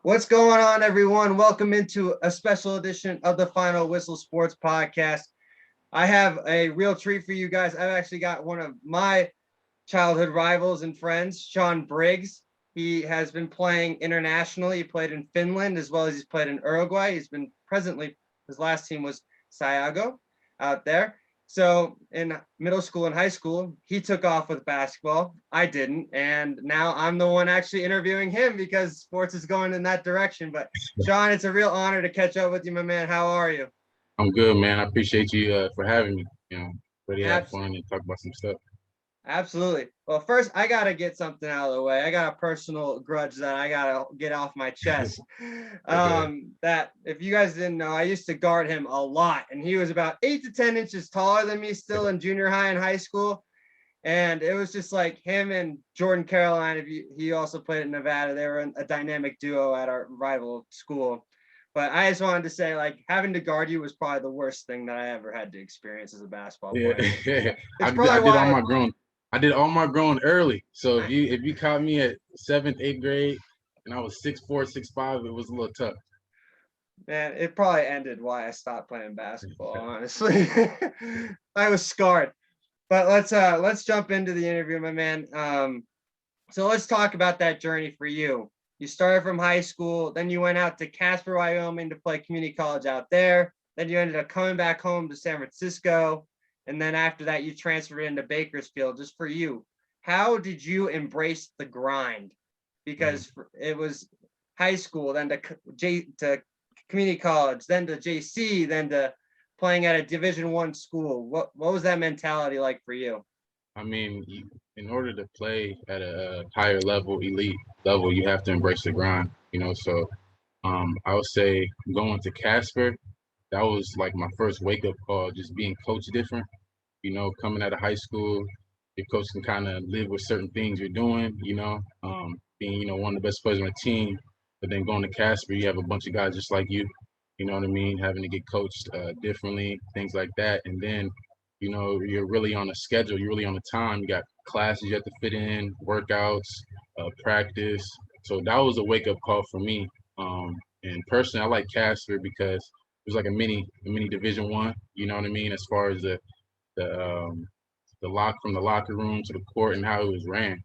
What's going on, everyone? Welcome into a special edition of the Final Whistle Sports Podcast. I have a real treat for you guys. I've actually got one of my childhood rivals and friends, Shon Briggs. He has been playing internationally. He played in Finland as well as he's played in Uruguay. He's been his last team was Sayago out there. So in middle school and high school, he took off with basketball. I didn't. And now I'm the one actually interviewing him because sports is going in that direction. But Shon, it's a real honor to catch up with you, my man. How are you? I'm good, man. I appreciate you for having me. Really have Abs- fun and talk about some stuff. Absolutely. Well, first, I got to get something out of the way. I got a personal grudge that I got to get off my chest. Okay. That if you guys didn't know, I used to guard him a lot, and he was about 8 to 10 inches taller than me still in junior high and high school. And it was just like him and Jordan Caroline. He also played at Nevada. They were a dynamic duo at our rival school. But I just wanted to say, like, having to guard you was probably the worst thing that I ever had to experience as a basketball Yeah, player. I It's did, I probably did all why. my growing. I did all my growing early. So if you caught me at seventh, eighth grade, and I was 6'4", 6'5", it was a little tough. Man, it probably ended why I stopped playing basketball, honestly. I was scarred. But let's jump into the interview, my man. So let's talk about that journey for you. You started from high school, then you went out to Casper, Wyoming to play community college out there. Then you ended up coming back home to San Francisco. And then after that, you transferred into Bakersfield. Just for you, how did you embrace the grind? Mm. Because it was high school, then to community college, then to JC, then to playing at a Division I school. What was that mentality like for you? I mean, in order to play at a higher level, elite level, you have to embrace the grind. So I would say going to Casper, that was like my first wake up call, just being coached different. Coming out of high school, your coach can kind of live with certain things you're doing, being, one of the best players on the team. But then going to Casper, you have a bunch of guys just like you know what I mean, having to get coached differently, things like that. And then, you're really on a schedule, you're really on a time. You got classes you have to fit in, workouts, practice. So that was a wake up call for me. And personally, I like Casper because it was like a mini Division I. You know what I mean, as far as the lock from the locker room to the court and how it was ran.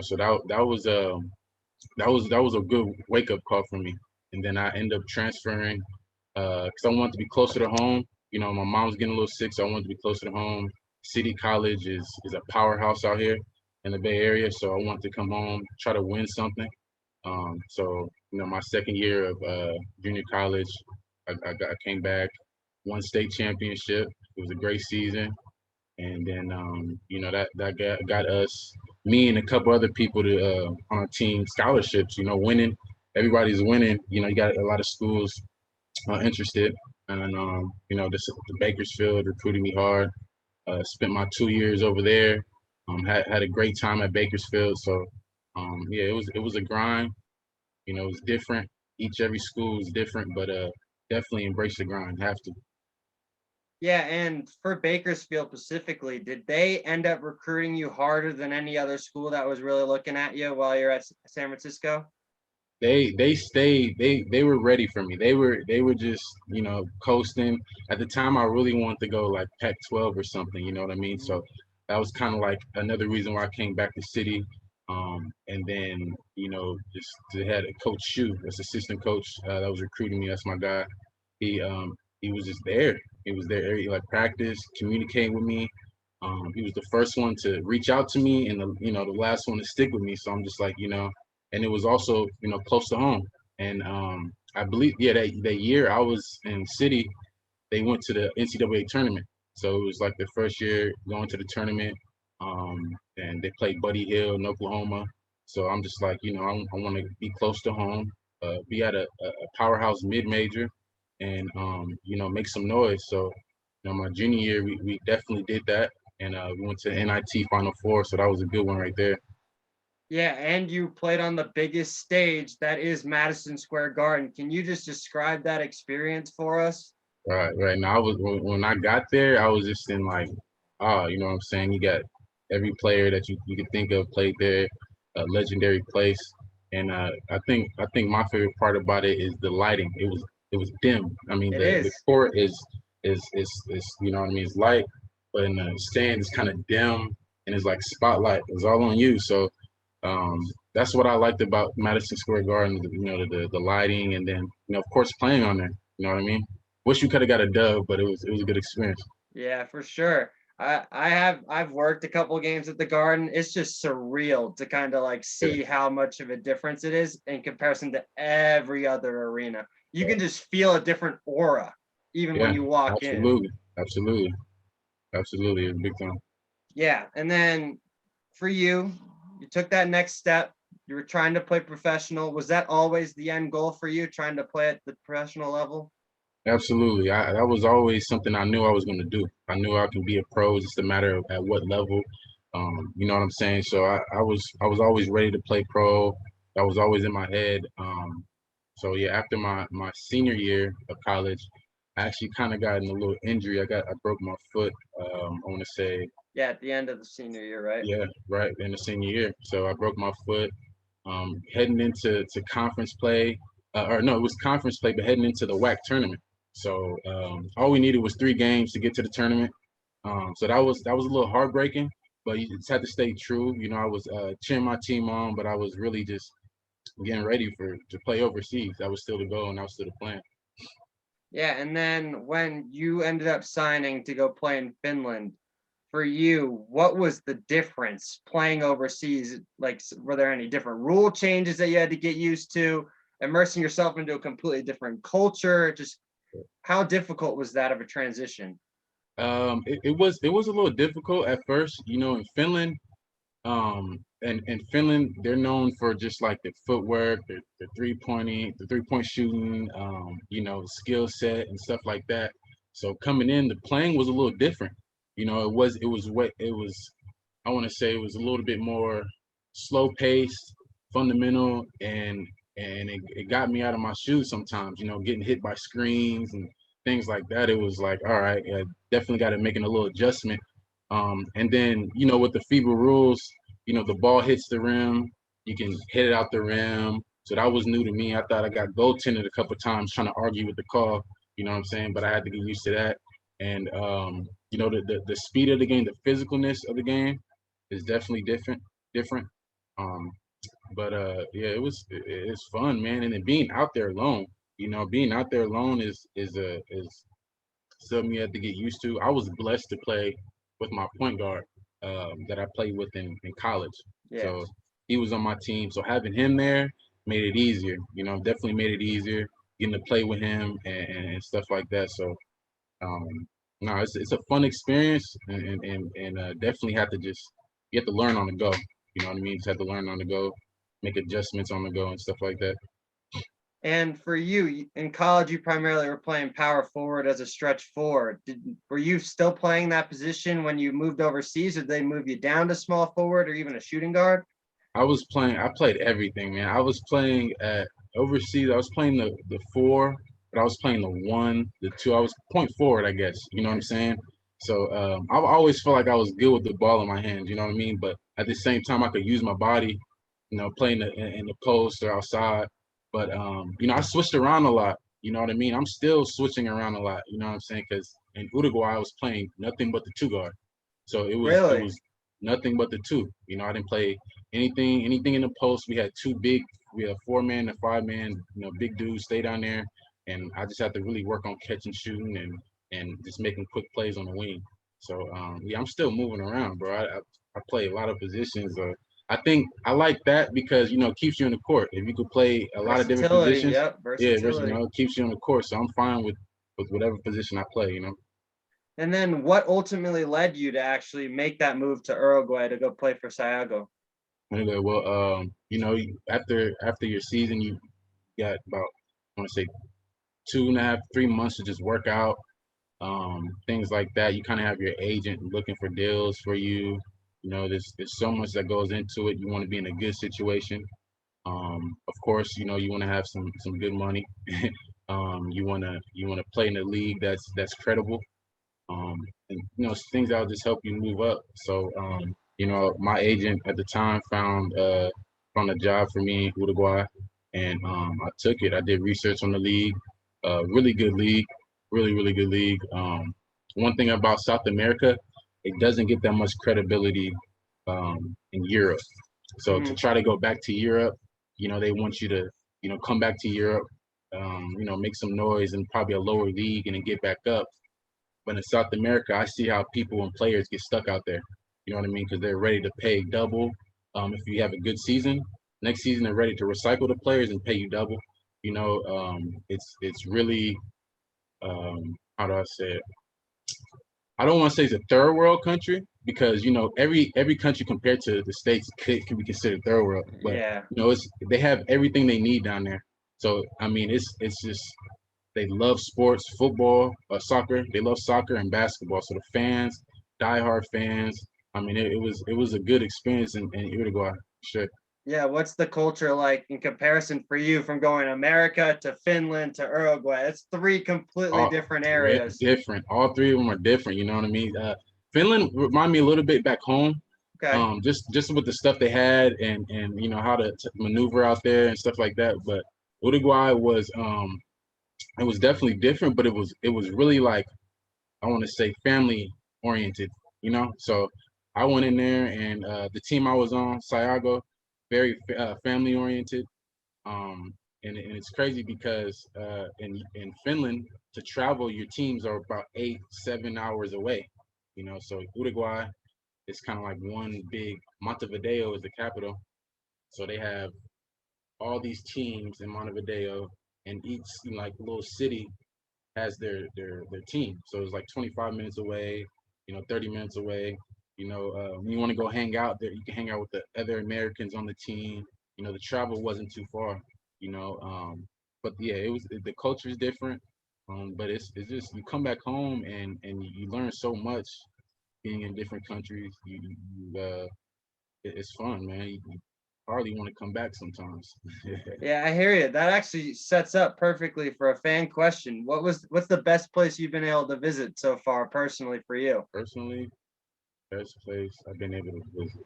So that was a good wake up call for me. And then I ended up transferring because I wanted to be closer to home. My mom was getting a little sick, so I wanted to be closer to home. City College is a powerhouse out here in the Bay Area, so I wanted to come home, try to win something. So my second year of junior college, I came back, won state championship. It was a great season, and then that got us, me and a couple other people to on our team scholarships. Winning, everybody's winning. You got a lot of schools interested, and the Bakersfield recruited me hard. Spent my 2 years over there. Had a great time at Bakersfield. So yeah, it was a grind. It was different. Every school is different, but definitely embrace the grind. Have to. Yeah, and for Bakersfield specifically, did they end up recruiting you harder than any other school that was really looking at you while you're at San Francisco? They stayed. They were ready for me. They were just coasting. At the time, I really wanted to go like Pac-12 or something. You know what I mean? So that was kind of like another reason why I came back to City. And then just to had a coach Shu, this assistant coach that was recruiting me. That's my guy. He was just there. He was there. He like practice, communicating with me. He was the first one to reach out to me, and the last one to stick with me. So I'm just like and it was also close to home. And I believe that year I was in City, they went to the NCAA tournament. So it was like the first year going to the tournament, um, and they played Buddy Hill in Oklahoma. So I'm just like I want to be close to home, be at a powerhouse mid major, and make some noise. So my junior year we definitely did that, and we went to NIT Final Four. So that was a good one right there. Yeah, and you played on the biggest stage that is Madison Square Garden. Can you just describe that experience for us? Right, right. Now I was when I got there, I was just in like, you know what I'm saying? You got every player that you could think of played there, a legendary place. And I think my favorite part about it is the lighting. It was dim. I mean, It the is. court is you know what I mean. It's light, but in the stand it's kind of dim, and it's like spotlight. It's all on you. So um, that's what I liked about Madison Square Garden. You know, the lighting, and then of course playing on there. You know what I mean. Wish we could have got a dub, but it was a good experience. Yeah, for sure. I've worked a couple of games at the Garden. It's just surreal to kind of like Yeah, see how much of a difference it is in comparison to every other arena. You yeah, can just feel a different aura even when yeah, you walk in. absolutely, absolutely, absolutely. It's big time. Yeah, and then for you, you took that next step. You were trying to play professional. Was that always the end goal for you, trying to play at the professional level? Absolutely. That was always something I knew I was going to do. I knew I could be a pro. It's just a matter of at what level. You know what I'm saying? So I was always ready to play pro. That was always in my head. So yeah, after my senior year of college, I actually kind of got in a little injury. I broke my foot. I want to say Yeah, at the end of the senior year, right? yeah, right in the senior year. So I broke my foot. Heading into conference play, or no, it was conference play, but heading into the WAC tournament. So all we needed was 3 games to get to the tournament. So that was a little heartbreaking, but you just had to stay true. You know, I was cheering my team on, but I was really just getting ready to play overseas. That was still the goal, and that was still the plan. Yeah, and then when you ended up signing to go play in Finland, for you, what was the difference playing overseas? Like, were there any different rule changes that you had to get used to? Immersing yourself into a completely different culture? Just how difficult was that of a transition? It was a little difficult at first. You know, in Finland, and Finland, they're known for just like the footwork, the 3 pointing, the 3 point shooting, skill set and stuff like that. So coming in, the playing was a little different. You know, it was I want to say it was a little bit more slow paced, fundamental, and it got me out of my shoes sometimes. You know, getting hit by screens and things like that. It was like, all right, yeah, definitely got to making a little adjustment. And then with the FIBA rules, the ball hits the rim, you can hit it out the rim. So that was new to me. I thought I got goaltended a couple times trying to argue with the call. You know what I'm saying? But I had to get used to that. And the speed of the game, the physicalness of the game is definitely different. Different. Um, but yeah, it's fun, man. And then being out there alone, being out there alone is something you have to get used to. I was blessed to play with my point guard that I played with in college. Yeah. So he was on my team. So having him there made it easier. Definitely made it easier getting to play with him and stuff like that. So um, no, it's a fun experience, and definitely have to just you have to learn on the go. You know what I mean? Just have to learn on the go, make adjustments on the go, and stuff like that. And for you, in college, you primarily were playing power forward as a stretch forward. Were you still playing that position when you moved overseas, or did they move you down to small forward or even a shooting guard? I played everything, man. I was playing at overseas. I was playing the four, but I was playing the one, the two. I was point forward, I guess. You know what I'm saying? So I always felt like I was good with the ball in my hands. You know what I mean? But at the same time, I could use my body. Playing in the post or outside. But I switched around a lot. You know what I mean? I'm still switching around a lot. You know what I'm saying? Because in Uruguay, I was playing nothing but the two guard. So it was Really? nothing but the two. I didn't play anything in the post. We had 4 man and 5 man, big dudes stay down there, and I just had to really work on catching, shooting, and just making quick plays on the wing. So yeah, I'm still moving around, bro. I play a lot of positions. I think I like that because it keeps you in the court. If you could play a lot of different Versatility. positions, Yep. yeah, Versatility. it keeps you on the court. So I'm fine with whatever position I play. And then what ultimately led you to actually make that move to Uruguay to go play for Sayago? Anyway, well, after your season, you got about I want to say 2.5, 3 months to just work out, things like that. You kind of have your agent looking for deals for you. There's so much that goes into it. You want to be in a good situation. Of course, you want to have some good money. You want to play in a league that's credible. And things that'll just help you move up. So my agent at the time found found a job for me in Uruguay, and I took it. I did research on the league, really good league, really good league. One thing about South America, it doesn't get that much credibility in Europe. So to Mhm. try to go back to Europe, they want you to, come back to Europe, make some noise in probably a lower league and then get back up. But in South America, I see how people and players get stuck out there. You know what I mean? Because they're ready to pay double if you have a good season. Next season, they're ready to recycle the players and pay you double. It's really how do I say it? I don't want to say it's a third world country because every country compared to the states can be considered third world, but Yeah. they have everything they need down there. So I mean, it's just they love sports, football, soccer. They love soccer and basketball. So the fans, diehard fans. I mean, it was a good experience in Uruguay. Sure. Yeah, what's the culture like in comparison for you from going America to Finland to Uruguay? It's three completely All different areas. different. All three of them are different. You know what I mean? Finland remind me a little bit back home. Okay. Just with the stuff they had and how to maneuver out there and stuff like that. But Uruguay was it was definitely different, but it was really like I want to say family oriented. So I went in there and the team I was on, Sayago, very family oriented. And it's crazy because in Finland to travel, your teams are about 8-7 hours away. So Uruguay is kind of like one big. Montevideo is the capital, so they have all these teams in Montevideo, and each like little city has their team. So it's like 25 minutes away, 30 minutes away. When you want to go hang out there, you can hang out with the other Americans on the team. The travel wasn't too far. You know, but yeah, the culture is different. But it's just you come back home and you learn so much being in different countries. It's fun, man. You hardly want to come back sometimes. Yeah, I hear you. That actually sets up perfectly for a fan question. What's the best place you've been able to visit so far personally for you? Personally, best place I've been able to visit.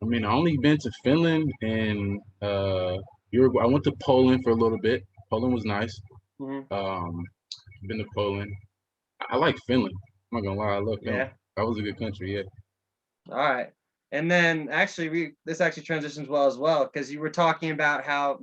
I mean, I only been to Finland and Uruguay. I went to Poland for a little bit. Poland was nice. Mhm. Um, been to Poland. I like Finland. I'm not gonna lie, I love Finland. Yeah. That was a good country. Yeah, All right. And then actually we this actually transitions well as well because you were talking about how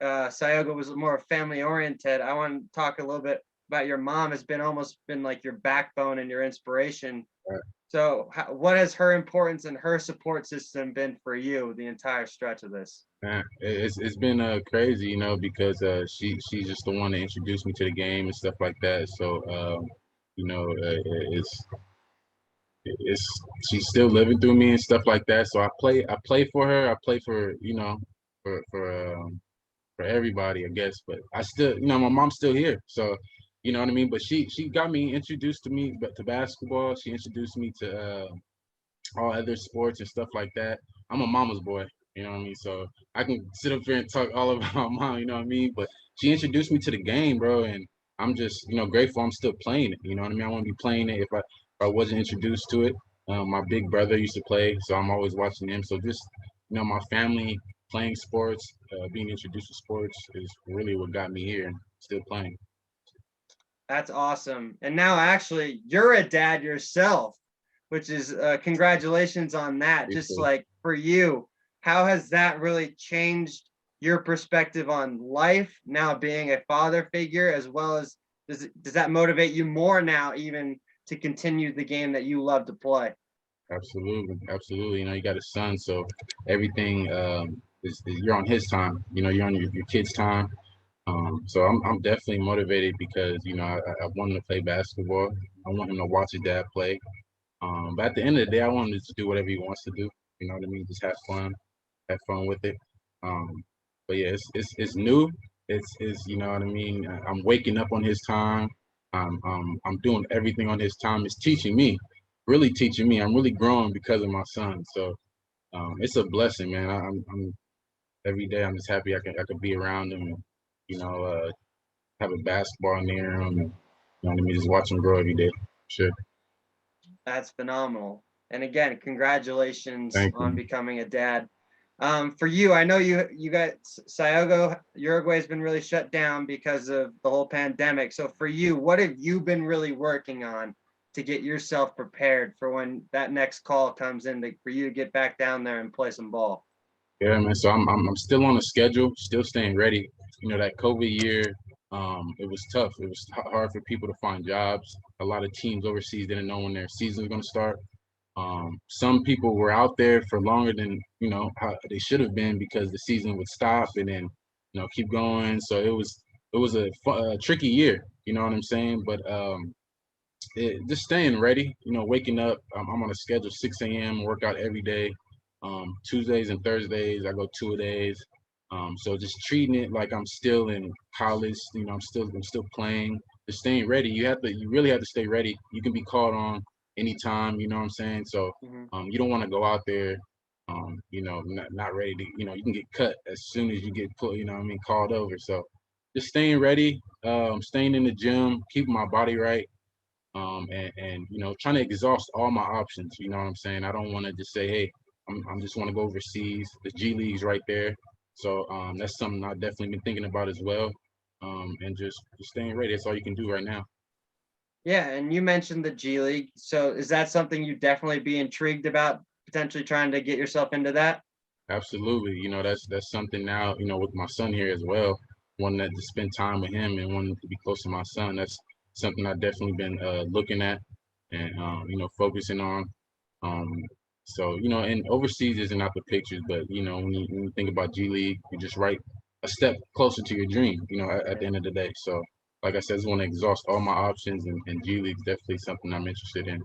Sayoga was more family oriented. I want to talk a little bit about your mom has been almost been like your backbone and your inspiration. right. So what has her importance and her support system been for you the entire stretch of this? Man, it's been crazy, because she's just the one that introduced me to the game and stuff like that. So it's she's still living through me and stuff like that. So I play for her. I play for for everybody, I guess. But I still, my mom's still here, so you know what I mean. But she got me introduced to me, but to basketball. She introduced me to all other sports and stuff like that. I'm a mama's boy, you know what I mean. So I can sit up here and talk all about mom, you know what I mean. But she introduced me to the game, bro, and I'm just grateful I'm still playing it. You know what I mean. I want to be playing it if I wasn't introduced to it. My big brother used to play, so I'm always watching him. So just my family playing sports, being introduced to sports is really what got me here and still playing. That's awesome. And now actually you're a dad yourself, which is congratulations on that. Just Appreciate like for you, how has that really changed your perspective on life now being a father figure as well as does that motivate you more now even to continue the game that you love to play? Absolutely, absolutely. You got a son, so everything you're on his time. You're on your kid's time. So I'm definitely motivated because I want him to play basketball. I want him to watch his dad play. But at the end of the day, I want him to do whatever he wants to do. You know what I mean? Just have fun with it. Um, but yeah, it's new. It's you know what I mean. I'm waking up on his time. I'm doing everything on his time. It's teaching me, really teaching me. I'm really growing because of my son. So it's a blessing, man. I'm every day. I'm just happy I could be around him. And, you know, have a basketball near him. And, you know what I mean? Just watch him grow every day. Sure. That's phenomenal. And again, congratulations Thank on you. becoming a dad. For you, I know you got Sayogo, Uruguay's been really shut down because of the whole pandemic. So for you, what have you been really working on to get yourself prepared for when that next call comes in for you to get back down there and play some ball? Yeah, man. So I'm still on the schedule, still staying ready. That COVID year, it was tough. It was hard for people to find jobs. A lot of teams overseas didn't know when their season was going to start. Some people were out there for longer than how they should have been because the season would stop and then keep going. So it was a tricky year. You know what I'm saying? But just staying ready. Waking up. I'm on a schedule 6 a.m. workout every day. Tuesdays and Thursdays I go 2 a days. So just treating it like I'm still in college. I'm still playing. Just staying ready. You really have to stay ready. You can be called on anytime. You know what I'm saying? So Mm-hmm. you don't want to go out there. Not ready to. You can get cut as soon as you get put. Called over. So just staying ready. Staying in the gym, keeping my body right. And trying to exhaust all my options. You know what I'm saying? I don't want to just say, hey, I'm just want to go overseas. The G League's right there, so that's something I've definitely been thinking about as well. And just staying ready. That's all you can do right now. Yeah, and you mentioned the G League. So is that something you definitely be intrigued about, potentially trying to get yourself into that? Absolutely. That's something now. With my son here as well. Wanting to spend time with him and wanting to be close to my son. That's something I've definitely been looking at and focusing on. Um, and overseas isn't out the pictures, but when you think about G League, you're just right a step closer to your dream. At the Yeah. end of the day. So, like I said, I just want to exhaust all my options, and G League's definitely something I'm interested in.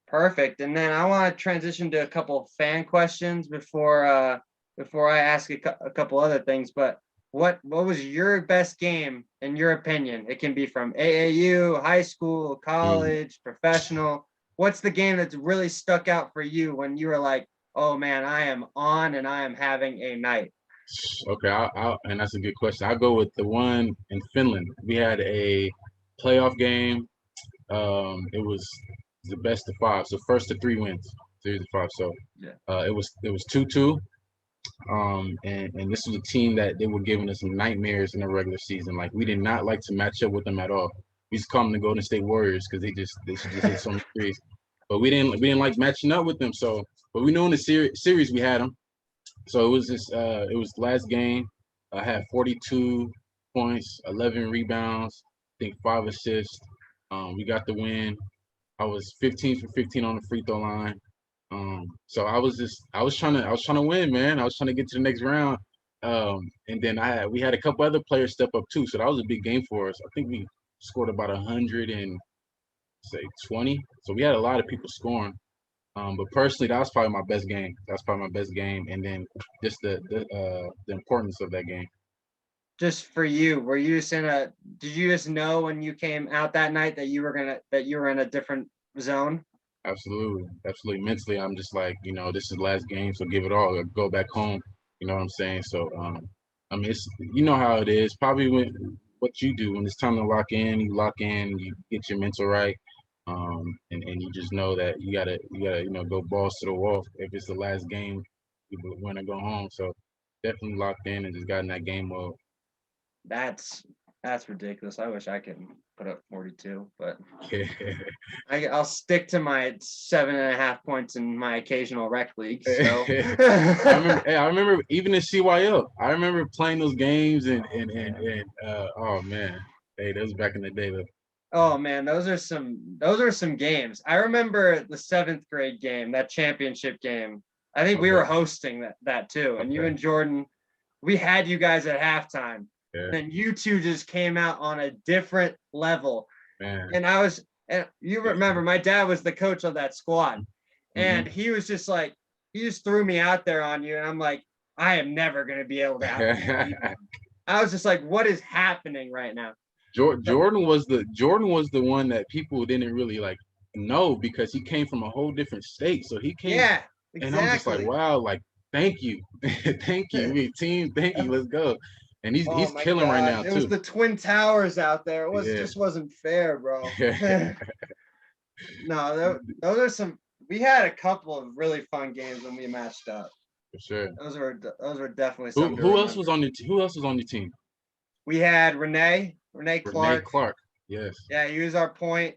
Perfect. And then I want to transition to a couple of fan questions before I ask a couple other things. But what was your best game in your opinion? It can be from AAU, high school, Mm. college, professional. What's the game that's really stuck out for you when you were like, oh man, I am on and I am having a night? Okay, and that's a good question. I'll go with the one in Finland. We had a playoff game. It was the best of five, so first to three wins, series of five. So Yeah. it was 2-2. And this was a team that they were giving us nightmares in the regular season. Like we did not like to match up with them at all. We just call them the Golden State Warriors because they should just hit so many threes. But we didn't like matching up with them. So, but we knew in the series we had them. So it was the last game. I had 42 points, 11 rebounds, I think 5 assists. We got the win. I was 15 for 15 on the free throw line. So I was trying to win, man. I was trying to get to the next round. And then we had a couple other players step up too. So that was a big game for us. I think we scored about 120. So we had a lot of people scoring. But personally, that was probably my best game. That's probably my best game, and then just the importance of that game. Just for you, were you just did you just know when you came out that night that you were in a different zone? Absolutely, absolutely. Mentally, I'm just like, this is the last game, so give it all. Go back home. You know what I'm saying? So, I mean, how it is. Probably when what you do when it's time to lock in, you lock in, you get your mental right, and you just know that you gotta go balls to the wall. If it's the last game, you want to go home. So, definitely locked in and just got in that game mode. That's that's ridiculous. I wish I could put up 42, but Yeah. I'll stick to my 7.5 points in my occasional rec league. So I remember even in CYL. I remember playing those games and oh man, hey, that was back in the day though. oh man, those are some games. I remember the seventh grade game, that championship game. I think we were Okay, hosting that too. And you okay, and Jordan, we had you guys at halftime. yeah, Then you two just came out on a different level. man. And you remember my dad was the coach of that squad. Hmm. And he was just like, he just threw me out there on you. And I'm like, I am never gonna be able to beat him. I was just like, what is happening right now? But Jordan was the one that people didn't really like know because he came from a whole different state. So he came, yeah, and I'm just like, exactly. wow, like thank you, thank you, team, thank you, let's go. And he's Oh he's my killing right gosh. now It was too. the Twin Towers out there. It was Yeah. just wasn't fair, bro. No, those are some. We had a couple of really fun games when we matched up. For sure. Those were definitely Who something to who else was remember. on who else was on your team? We had Renee Renee Clark. Clark. Yes. Yeah, he was our point.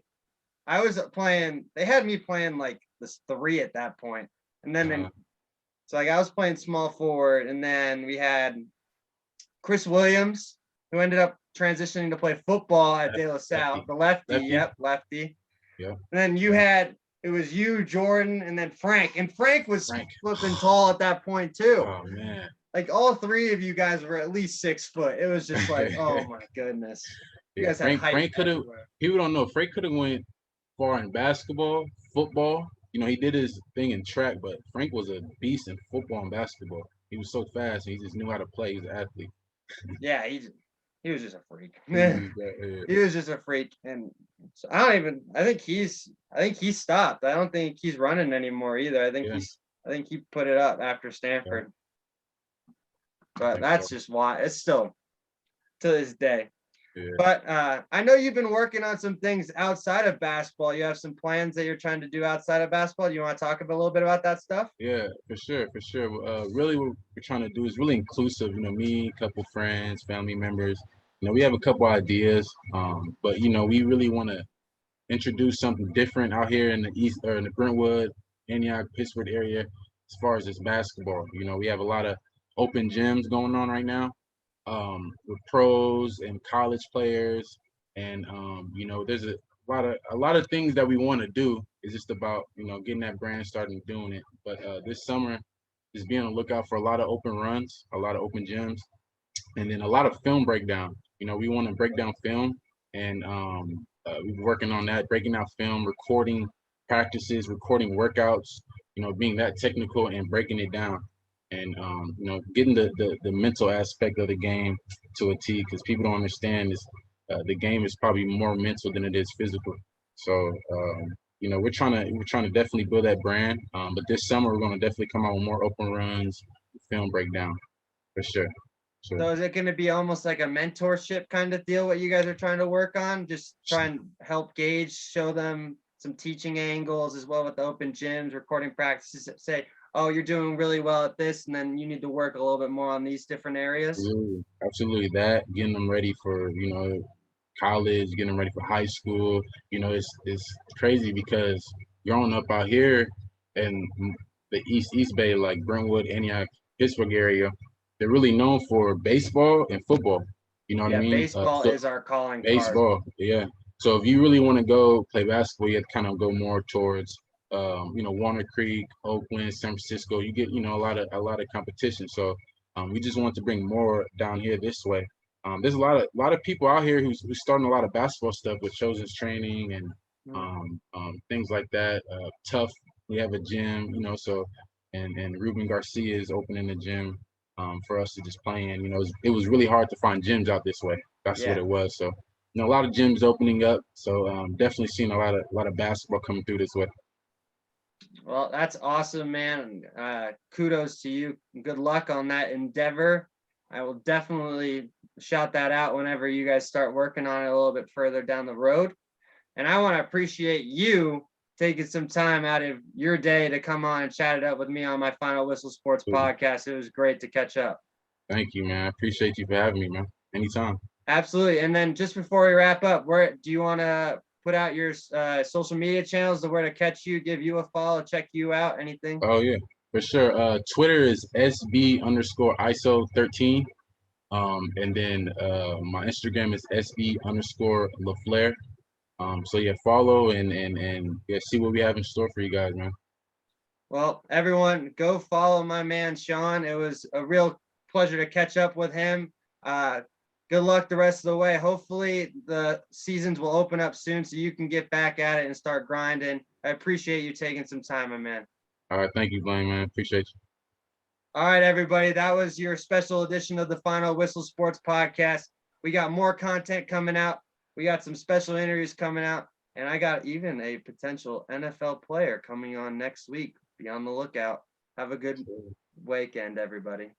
I was playing. They had me playing like this 3 at that point, and then Uh, so like I was playing small forward, and then we had Chris Williams, who ended up transitioning to play football at De La Salle, lefty. the lefty. Lefty. Yep, lefty. Yeah. And then it was you, Jordan, and then Frank. And Frank was Frank. flipping tall at that point too. Oh man. Like all 3 of you guys were at least 6 foot. It was just like, oh my goodness. You Yeah. guys had height Frank could have. everywhere. People don't know. Frank could have went far in basketball, football. He did his thing in track, but Frank was a beast in football and basketball. He was so fast. He just knew how to play. He's an athlete. Yeah, he was just a freak. Yeah. He was just a freak. And so I think he stopped. I don't think he's running anymore either. Yeah. I think he put it up after Stanford. But that's So. just why it's still to this day. Yeah. But I know you've been working on some things outside of basketball. You have some plans that you're trying to do outside of basketball. Do you want to talk a little bit about that stuff? Yeah, for sure, for sure. Really, what we're trying to do is really inclusive. Me, a couple friends, family members. We have a couple ideas, but we really want to introduce something different out here in the East or in the Brentwood, Antioch, Pittsburgh area as far as this basketball. We have a lot of open gyms going on right now, with pros and college players, and there's a lot of things that we want to do. It's just about getting that brand started and doing it. But this summer, just be on the lookout for a lot of open runs, a lot of open gyms, and then a lot of film breakdown. We want to break down film, and we're working on that, breaking out film, recording practices, recording workouts. Being that technical and breaking it down, and getting the mental aspect of the game to a T, because people don't understand is the game is probably more mental than it is physical. So we're trying to definitely build that brand. But this summer we're going to definitely come out with more open runs, film breakdown for sure. Sure. So is it going to be almost like a mentorship kind of deal? What you guys are trying to work on? Just try and help gauge, show them some teaching angles as well with the open gyms, recording practices. Say, oh, you're doing really well at this, and then you need to work a little bit more on these different areas. Absolutely. That getting them ready for college, getting them ready for high school. It's crazy because growing up out here in the East Bay, like Brentwood, Antioch, Pittsburgh area, they're really known for baseball and football. You know what I mean? Baseball is our calling card. Baseball, yeah. So if you really want to go play basketball, you have to kind of go more towards Walnut Creek, Oakland, San Francisco. You get a lot of competition. So we just want to bring more down here this way. There's a lot of people out here who's starting a lot of basketball stuff with Chosen's training and things like that. Tough, we have a gym, so and Ruben Garcia is opening the gym for us to just play in. It was really hard to find gyms out this way. That's what it was. So a lot of gyms opening up. So definitely seeing a lot of basketball coming through this way. Well, that's awesome, man. Kudos to you. Good luck on that endeavor. I will definitely shout that out whenever you guys start working on it a little bit further down the road. And I want to appreciate you taking some time out of your day to come on and chat it up with me on my Final Whistle Sports podcast. It was great to catch up. Thank you, man. I appreciate you for having me, man. Anytime. Absolutely. And then just before we wrap up, where do you want to put out your social media channels, where to catch you, give you a follow, check you out, anything? Oh yeah, for sure. Twitter is SB_ISO13. And then my Instagram is SB_LaFleur. So yeah, follow and yeah, see what we have in store for you guys, man. Well, everyone, go follow my man Shon. It was a real pleasure to catch up with him. Good luck the rest of the way. Hopefully the seasons will open up soon so you can get back at it and start grinding. I appreciate you taking some time, my man. All right, thank you, Blaine, man. Appreciate you. All right, everybody. That was your special edition of the Final Whistle Sports podcast. We got more content coming out. We got some special interviews coming out. And I got even a potential NFL player coming on next week. Be on the lookout. Have a good weekend, everybody.